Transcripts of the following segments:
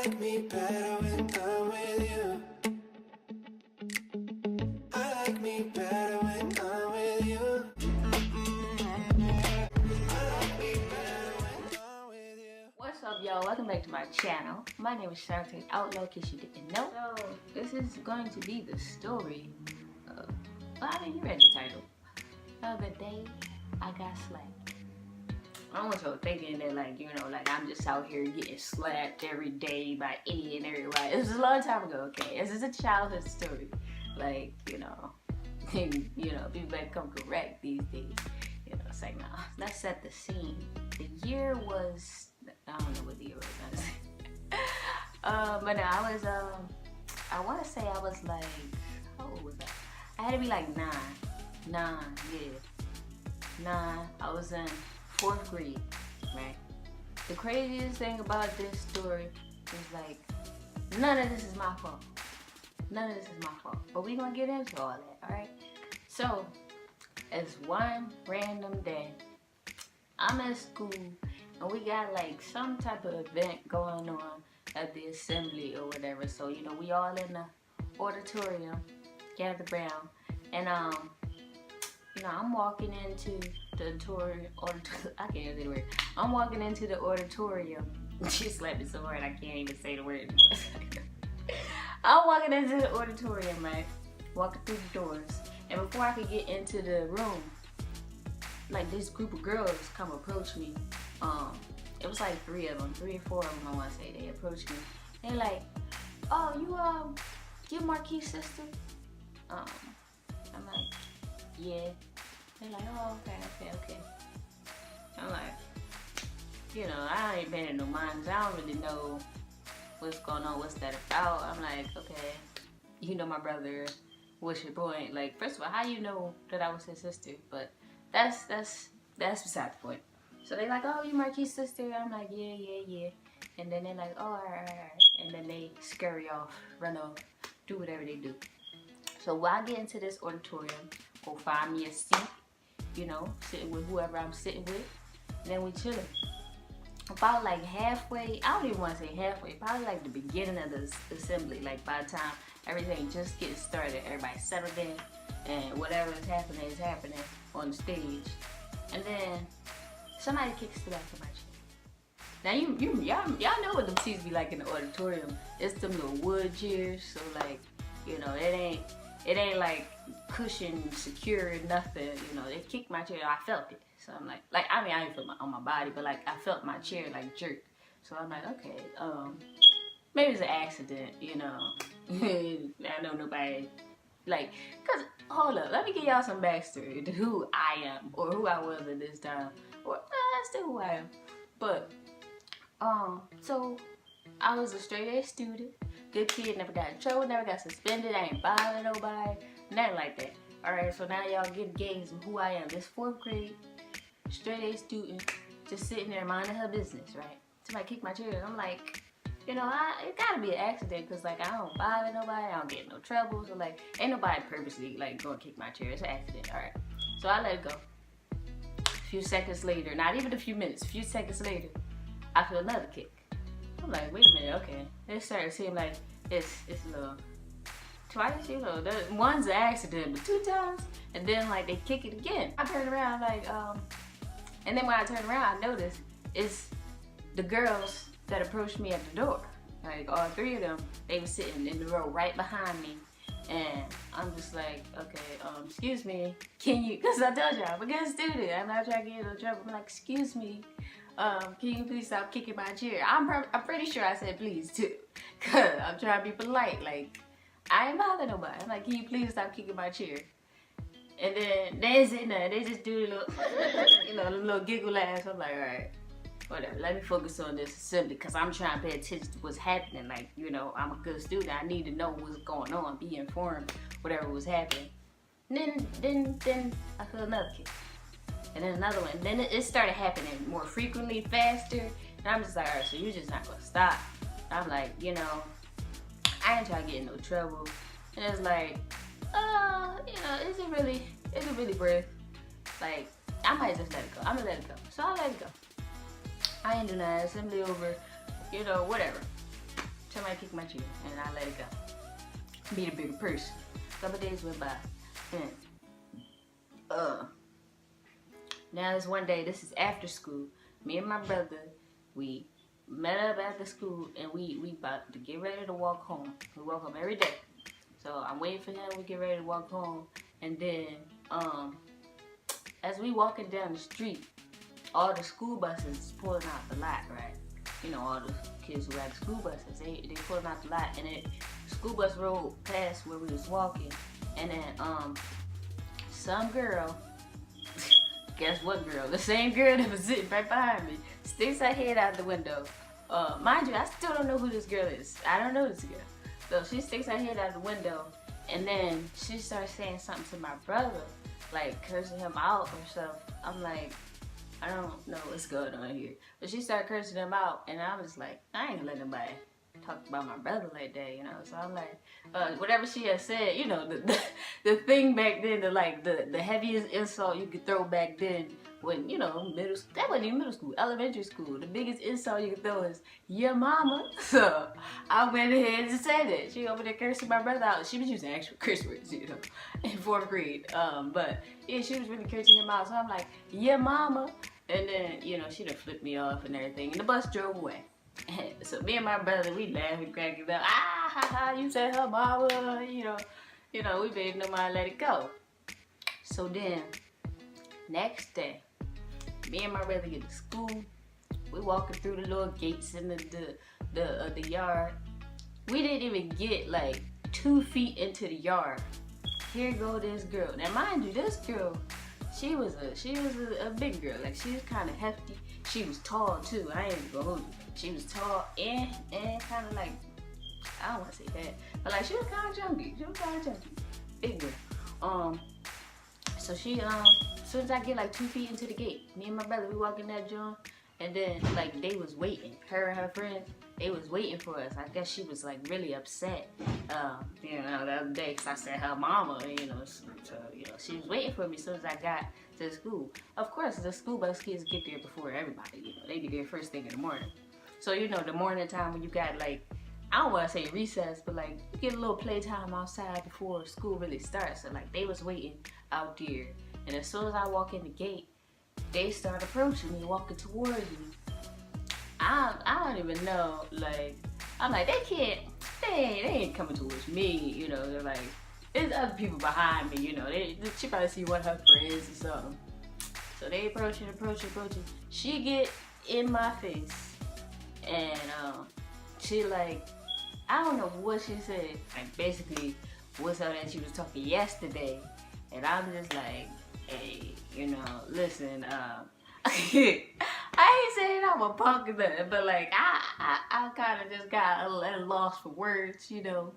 like me better when I'm with you. I like me better when I'm with you. I like me better when I'm with you. What's up, y'all? Welcome back to my channel. My name is Shante Outlaw, in case you didn't know. So, this is going to be the story of, well, I mean, you read the title. The other day, I got slapped. I don't want y'all thinking that, like, you know, like I'm just out here getting slapped every day by any and everybody. This was a long time ago, okay? This is a childhood story. Like, you know, people better come correct these days. You know, it's like, no, let's set the scene. The year was, I don't know what the year was, honestly. But no, I want to say I was like, how old was I? I had to be like nine, yeah. 9, I was in 4th grade, right? The craziest thing about this story is like, none of this is my fault. None of this is my fault. But we're gonna get into all that, alright? So, it's one random day. I'm at school and we got like some type of event going on at the assembly or whatever. So, you know, we all in the auditorium, gathered around, and you know, I'm walking into the I can't even say the word. I'm walking into the auditorium. She slapped me so hard I can't even say the word anymore. I'm walking into the auditorium, right? Walking through the doors. And before I could get into the room, like this group of girls come approach me. It was like 3 or 4 of them, I want to say. They approached me. They're like, oh, you Marquis' sister? I'm like, yeah. They're like, oh, okay. I'm like, you know, I ain't been in no minds. I don't really know what's going on, what's that about. I'm like, okay, you know my brother. What's your point? Like, first of all, how you know that I was his sister? But that's beside the point. So they like, oh, you Marquis' sister? I'm like, yeah. And then they're like, oh, all right. And then they scurry off, run off, do whatever they do. So when I get into this auditorium, go find me a seat, you know, sitting with whoever I'm sitting with, and then we chilling. About like halfway, I don't even want to say halfway, probably like the beginning of the assembly, like by the time everything just gets started, everybody settled in, and whatever is happening on the stage. And then somebody kicks the back of my chair. Now y'all know what them seats be like in the auditorium. It's them little wood chairs, so like, you know, it ain't like cushion secure, nothing. You know, they kicked my chair. I felt it. So I'm like I mean, I didn't feel it on my body, but like I felt my chair like jerk. So I'm like, okay, maybe it's an accident. You know, I know nobody. Like, cause hold up, let me give y'all some backstory to who I am or who I was at this time, or still who I am. But so I was a straight A student. Good kid, never got in trouble, never got suspended, I ain't bothering nobody, nothing like that. Alright, so now y'all get a gaze of who I am. This 4th grade, straight A student, just sitting there minding her business, right? Somebody kicked my chair, and I'm like, you know, it gotta be an accident, cause like I don't bother nobody, I don't get in no trouble, so like, ain't nobody purposely like gonna kick my chair, it's an accident, alright. So I let it go. A few seconds later, not even a few minutes, a few seconds later, I feel another kick. I'm like, wait a minute, okay. It started to seem like it's a little twice, you know, one's an accident, but 2 times, and then like they kick it again. I turned around like, and then when I turned around, I noticed it's the girls that approached me at the door. Like all 3 of them, they were sitting in the row right behind me, and I'm just like, okay, excuse me, can you? Cause I told you I'm a good student. I'm not trying to get in trouble. I'm like, excuse me. Can you please stop kicking my chair? I'm pretty sure I said please too, cause I'm trying to be polite. Like, I ain't bother nobody. I'm like, can you please stop kicking my chair? And then they sitting there, they just do a little, you know, a little giggle laugh. I'm like, all right, whatever. Let me focus on this assembly, cause I'm trying to pay attention to what's happening. Like, you know, I'm a good student. I need to know what's going on, be informed, whatever was happening. And then I feel another kick. And then another one. And then it started happening more frequently, faster. And I'm just like, all right, so you're just not gonna stop. I'm like, you know, I ain't trying to get in no trouble. And it's like, you know, is it really worth? Like, I might just let it go. I'm gonna let it go. So I let it go. I ain't do nothing. Assembly over, you know, whatever. Somebody kicked my chair, and I let it go. Be the bigger person. A couple days went by, and now this one day. This is after school. Me and my brother, we met up after school, and we about to get ready to walk home. We walk home every day. So I'm waiting for him. We get ready to walk home, and then as we walking down the street, all the school buses pulling out the lot, right? You know, all the kids who ride the school buses, they pulling out the lot, and the school bus rolled past where we was walking, and then some girl, guess what girl? The same girl that was sitting right behind me sticks her head out the window. Mind you, I still don't know who this girl is. I don't know this girl. So she sticks her head out the window, and then she starts saying something to my brother, like cursing him out or something. I'm like, I don't know what's going on here. But she started cursing him out, and I was like, I ain't letting nobody talk about my brother like that, you know. So I'm like, whatever she had said, you know, the thing back then, the heaviest insult you could throw back then, when, you know, that wasn't even middle school, elementary school. The biggest insult you could throw is your mama. So I went ahead and said it. She over there cursing my brother out. She was using actual curse words, you know, in 4th grade. But yeah, she was really cursing him out. So I'm like, your mama. And then, you know, she done flipped me off and everything. And the bus drove away. So me and my brother, we laughed and cracked up. Ah, ha, ha, you said her mama, you know, we made no mind let it go. So then, next day, me and my brother get to school. We walking through the little gates in the yard. We didn't even get like 2 feet into the yard. Here go this girl. Now mind you, this girl, she was a big girl. Like, she was kind of hefty. She was tall too. I ain't gonna hold you. She was tall and kind of like, I don't want to say that, but like she was kind of chunky. Big girl. So she as soon as I get like 2 feet into the gate, me and my brother, we walk in that joint, and then like they was waiting. Her and her friends, they was waiting for us. I guess she was like really upset, you know, the other day, because I said her mama, you know, so you know, she was waiting for me as soon as I got to school. Of course, the school bus kids get there before everybody, you know, they be there first thing in the morning. So, you know, the morning time when you got like, I don't want to say recess, but like you get a little playtime outside before school really starts. So like they was waiting out there, and as soon as I walk in the gate, they start approaching me, walking towards me. I don't even know, like, I'm like, they ain't coming towards me, you know. They're like, there's other people behind me, you know. She probably see one of her friends or something. So they approaching. She get in my face, and she like, I don't know what she said. Like basically, what's up that she was talking yesterday, and I'm just like, hey, you know, listen, I ain't saying I'm a punk or nothing, but like I kind of just got a little lost for words, you know.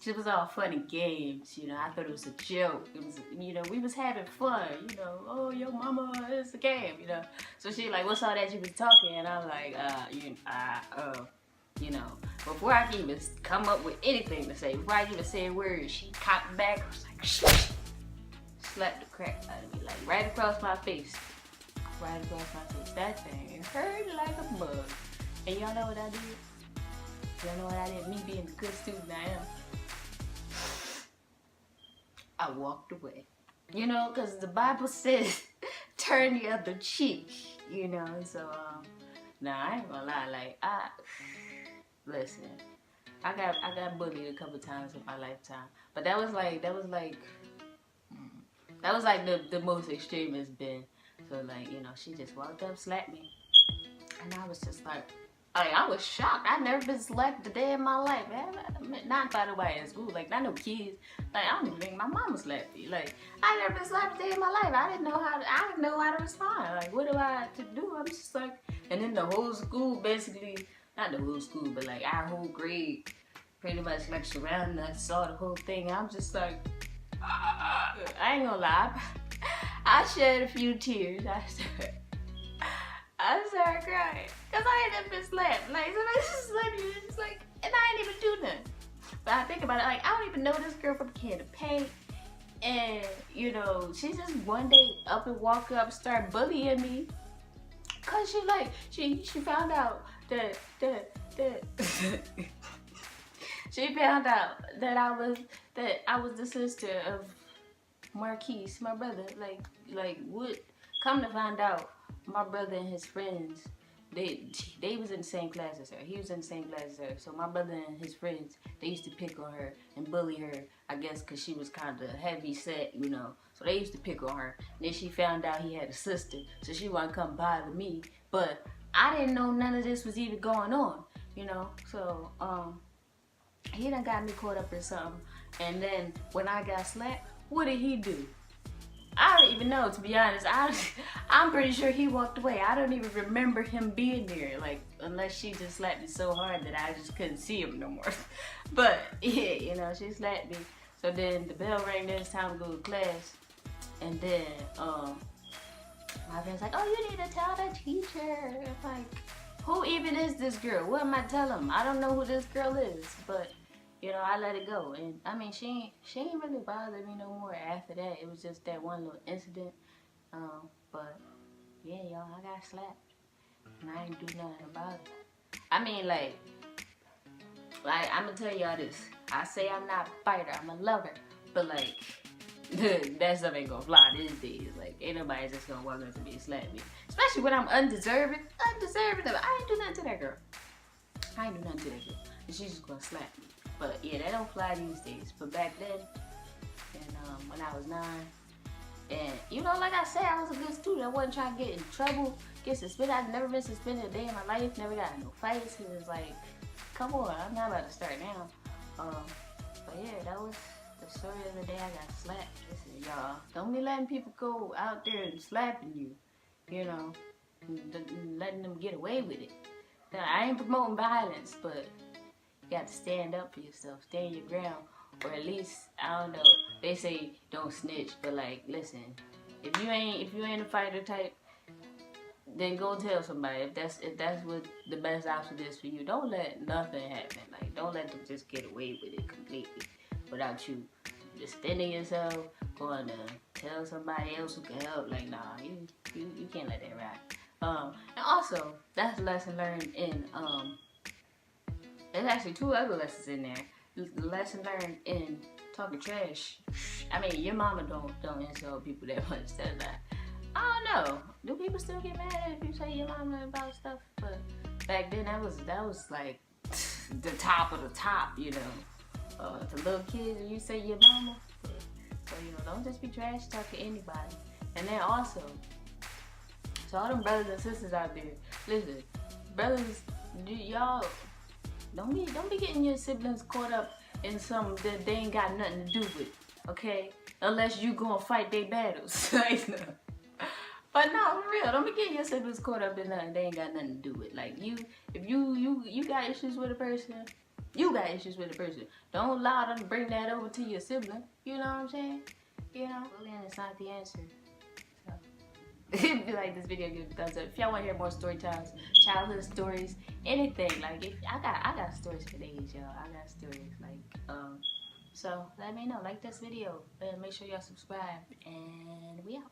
It was all fun and games, you know. I thought it was a joke. It was, you know, we was having fun, you know. Oh, your mama, it's a game, you know. So she like, what's all that you was talking? And I'm like, you know. Before I can even come up with anything to say, before I even say a word, she cocked back. I was like, shh. Slapped the crap out of me, like right across my face. Right across my face. That thing, it hurt like a bug. And y'all know what I did? Y'all know what I did? Me being the good student I am. I walked away. You know, because the Bible says, turn the other cheek, you know. So, nah, I ain't gonna lie. Like, listen, I got bullied a couple times in my lifetime. But that was like the most extreme it's been. So, like, you know, she just walked up, slapped me. And I was just like, I was shocked. I've never been slapped a day in my life, man. Not by nobody in school, like not no kids. Like I don't even think my mama slapped me. Like I never been slapped a day in my life. I didn't know how to respond. Like what do I have to do? I'm just like, and then the whole school basically, not the whole school, but like our whole grade pretty much like surrounding us, saw the whole thing. I'm just like, I ain't gonna lie. I shed a few tears. I started crying. Cause I ain't never been slapped. Like somebody just slapped you, it's like, and I ain't even do nothing. But I think about it, like I don't even know this girl from a can of paint. And you know, she just one day up and walk up, start bullying me. Cause she found out that She found out that I was the sister of Marquise, my brother. Like what? Come to find out, my brother and his friends, they was in the same class as her. He was in the same class as her. So my brother and his friends, they used to pick on her and bully her. I guess because she was kind of heavy set, you know. So they used to pick on her. And then she found out he had a sister, so she wanted to come bother me. But I didn't know none of this was even going on, you know. So he done got me caught up in something. And then when I got slapped, what did he do? I don't even know, to be honest. I'm pretty sure he walked away. I don't even remember him being there, like, unless she just slapped me so hard that I just couldn't see him no more. But yeah, you know, she slapped me. So then the bell rang, then it's time to go to class. And then my friend's like, oh, you need to tell the teacher. It's like, who even is this girl? What am I telling him? I don't know who this girl is, but you know, I let it go. And I mean, she ain't really bothered me no more after that. It was just that one little incident. But yeah, y'all, I got slapped and I ain't do nothing about it. I mean, like I'm gonna tell y'all this. I say I'm not a fighter, I'm a lover, but like that stuff ain't gonna fly these days. Like, ain't nobody just gonna walk up to me and slap me, especially when I'm undeserving of it. I ain't do nothing to that girl. And she's just gonna slap me. But yeah, that don't fly these days. But back then, and when I was 9, and you know, like I said, I was a good student. I wasn't trying to get in trouble, get suspended. I've never been suspended a day in my life. Never got in no fights. It was like, come on, I'm not about to start now. But yeah, that was the story of the day I got slapped. Listen, y'all, don't be letting people go out there and slapping you. You know, letting them get away with it. Now, I ain't promoting violence, but you got to stand up for yourself, stand your ground, or at least, I don't know, they say don't snitch, but like, listen, if you ain't a fighter type, then go tell somebody. If that's what the best option is for you. Don't let nothing happen. Like, don't let them just get away with it completely without you defending yourself, going to tell somebody else who can help. Like, nah, you can't let that ride. And also, that's a lesson learned in there's actually 2 other lessons in there. The lesson learned in talking trash. I mean, your mama don't insult people that much. That's not. I don't know. Do people still get mad if you say your mama about stuff? But back then, that was like the top of the top, you know. To little kids, and you say your mama. So you know, don't just be trash talking anybody. And then also, to all them brothers and sisters out there, listen, brothers, y'all. Don't be getting your siblings caught up in something that they ain't got nothing to do with, okay? Unless you gonna fight their battles. But no, for real, don't be getting your siblings caught up in nothing they ain't got nothing to do with. Like, if you got issues with a person, you got issues with a person. Don't allow them to bring that over to your sibling. You know what I'm saying? You know, bullying is not the answer. If you like this video, give it a thumbs up. If y'all want to hear more story times, childhood stories, anything, like, if I got stories for days, y'all. I got stories, like, so let me know. Like this video and make sure y'all subscribe, and we out.